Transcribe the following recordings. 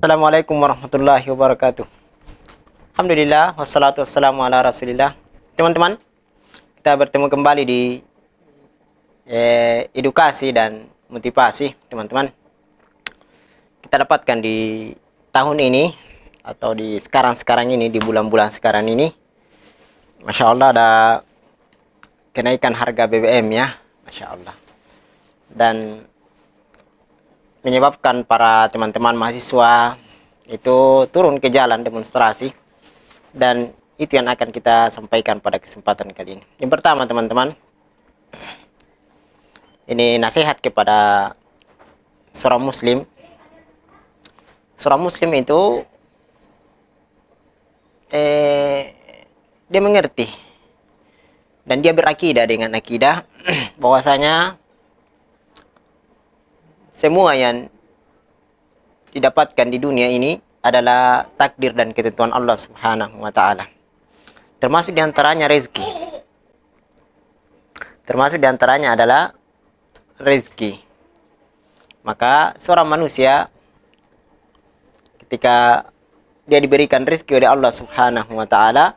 Assalamualaikum warahmatullahi wabarakatuh. Alhamdulillah, wassalatu wassalamu ala rasulillah. Teman-teman, kita bertemu kembali di edukasi dan motivasi, teman-teman. Kita dapatkan di tahun ini, atau di sekarang ini, di bulan-bulan sekarang ini, Masya Allah ada kenaikan harga BBM ya, Masya Allah. Dan menyebabkan para teman-teman mahasiswa itu turun ke jalan demonstrasi, dan itu yang akan kita sampaikan pada kesempatan kali ini. Yang pertama, teman-teman, ini nasihat kepada seorang muslim. Seorang muslim itu dia mengerti dan dia berakidah dengan akidah bahwasanya semua yang didapatkan di dunia ini adalah takdir dan ketentuan Allah Subhanahu wa Ta'ala. Termasuk diantaranya rezeki. Termasuk diantaranya adalah rezeki. Maka seorang manusia ketika dia diberikan rezeki oleh Allah Subhanahu wa Ta'ala,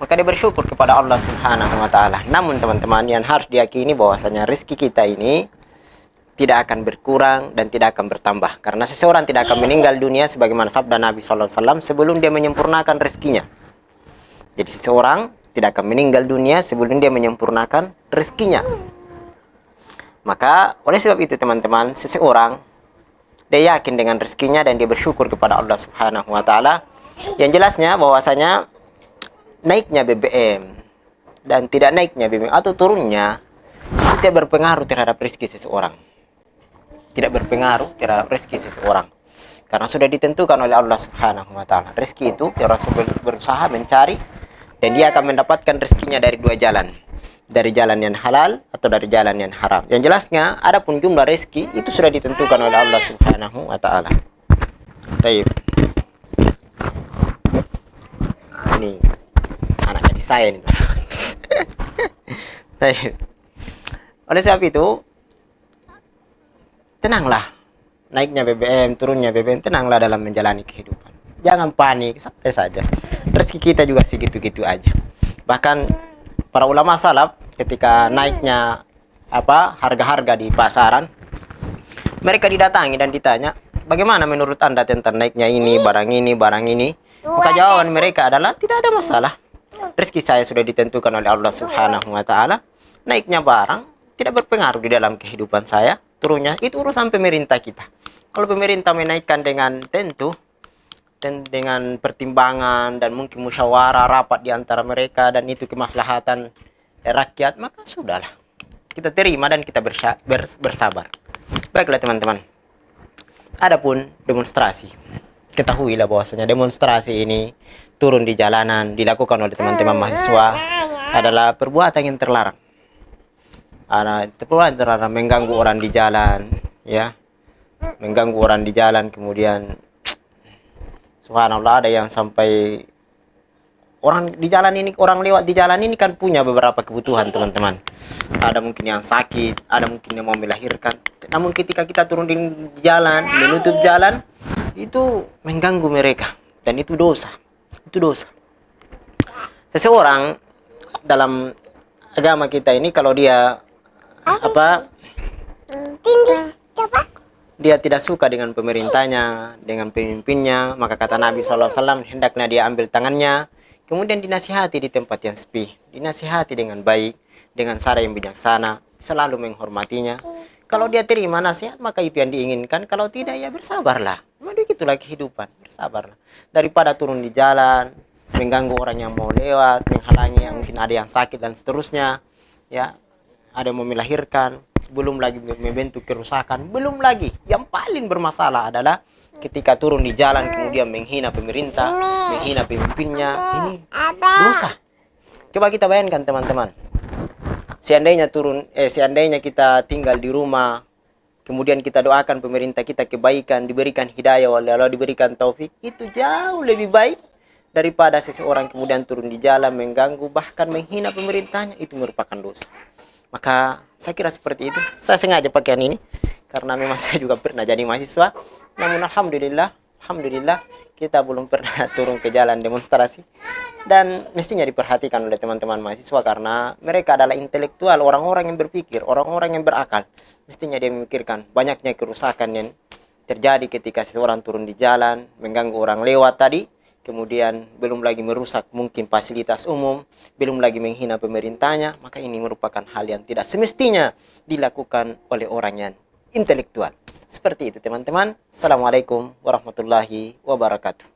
maka dia bersyukur kepada Allah Subhanahu wa Ta'ala. Namun teman-teman, yang harus diyakini bahwasanya rezeki kita ini tidak akan berkurang dan tidak akan bertambah, karena seseorang tidak akan meninggal dunia sebagaimana sabda Nabi SAW sebelum dia menyempurnakan rezekinya. Jadi seseorang tidak akan meninggal dunia sebelum dia menyempurnakan rezekinya. Maka oleh sebab itu teman-teman, seseorang dia yakin dengan rezekinya dan dia bersyukur kepada Allah Subhanahu wa Ta'ala. Yang jelasnya bahwasanya naiknya BBM dan tidak naiknya BBM atau turunnya itu tidak berpengaruh terhadap rezeki seseorang. Tidak berpengaruh terhadap rezeki seseorang, karena sudah ditentukan oleh Allah Subhanahu wa Ta'ala. Rezeki itu dia harus berusaha mencari, dan dia akan mendapatkan rezekinya dari dua jalan, dari jalan yang halal atau dari jalan yang haram. Yang jelasnya adapun jumlah rezeki itu sudah ditentukan oleh Allah Subhanahu wa Ta'ala. Baik. Ini anak gadis saya ini. Baik. Oleh sebab itu, tenanglah, naiknya BBM, turunnya BBM, tenanglah dalam menjalani kehidupan. Jangan panik, santai saja. Rezeki kita juga segitu-gitu aja. Bahkan para ulama salaf ketika naiknya harga-harga di pasaran, mereka didatangi dan ditanya, bagaimana menurut Anda tentang naiknya ini, barang ini, barang ini? Maka jawaban mereka adalah, tidak ada masalah. Rezeki saya sudah ditentukan oleh Allah Subhanahu wa Ta'ala. Naiknya barang tidak berpengaruh di dalam kehidupan saya. Turunnya itu urusan pemerintah kita. Kalau pemerintah menaikkan dengan tentu dan dengan pertimbangan dan mungkin musyawarah rapat di antara mereka, dan itu kemaslahatan rakyat, maka sudahlah, kita terima dan kita bersabar. Baiklah teman-teman, adapun demonstrasi, ketahuilah bahwasanya demonstrasi ini turun di jalanan dilakukan oleh teman-teman mahasiswa adalah perbuatan yang terlarang. Perbuatan terlarang, mengganggu orang di jalan, ya, mengganggu orang di jalan. Kemudian subhanallah, ada yang sampai orang di jalan ini, orang lewat di jalan ini kan punya beberapa kebutuhan teman-teman. Ada mungkin yang sakit, ada mungkin yang mau melahirkan. Namun ketika kita turun di jalan, menutup jalan, itu mengganggu mereka, dan itu dosa. Itu dosa. Seseorang dalam agama kita ini, kalau dia dia tidak suka dengan pemerintahnya, dengan pemimpinnya, maka kata Nabi SAW, hendaknya dia ambil tangannya, kemudian dinasihati di tempat yang sepi, dinasihati dengan baik, dengan cara yang bijaksana, selalu menghormatinya. Kalau dia terima nasihat, maka itu yang diinginkan. Kalau tidak, ya bersabarlah. Begitulah kehidupan, bersabarlah. Daripada turun di jalan, mengganggu orang yang mau lewat, menghalangi yang mungkin ada yang sakit dan seterusnya, ya, ada yang mau melahirkan, belum lagi membentuk kerusakan, belum lagi yang paling bermasalah adalah ketika turun di jalan kemudian menghina pemerintah, menghina pemimpinnya. Ini dosa. Coba kita bayangkan teman-teman, seandainya kita tinggal di rumah, kemudian kita doakan pemerintah kita kebaikan, diberikan hidayah oleh Allah, diberikan taufik, itu jauh lebih baik daripada seseorang kemudian turun di jalan mengganggu, bahkan menghina pemerintahnya. Itu merupakan dosa. Maka saya kira seperti itu. Saya sengaja pakaian ini karena memang saya juga pernah jadi mahasiswa, Namun alhamdulillah kita belum pernah turun ke jalan demonstrasi, dan mestinya diperhatikan oleh teman-teman mahasiswa karena mereka adalah intelektual, orang-orang yang berpikir, orang-orang yang berakal. Mestinya dia memikirkan banyaknya kerusakan yang terjadi ketika seseorang turun di jalan, mengganggu orang lewat tadi, kemudian belum lagi merusak mungkin fasilitas umum, belum lagi menghina pemerintahnya, maka ini merupakan hal yang tidak semestinya dilakukan oleh orang yang intelektual. Seperti itu teman-teman. Assalamualaikum warahmatullahi wabarakatuh.